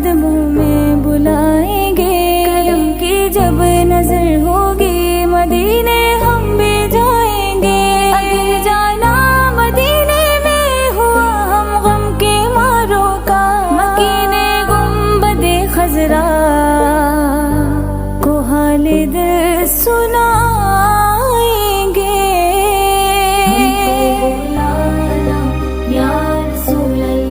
कदमों में बुलाएंगे। कदम की जब नजर होगी मदीने हम भी जाएंगे। अगर जाना मदीने में हुआ हम गम के मारों का, मकीने गुंबदे खजरा को हाल दिल सुना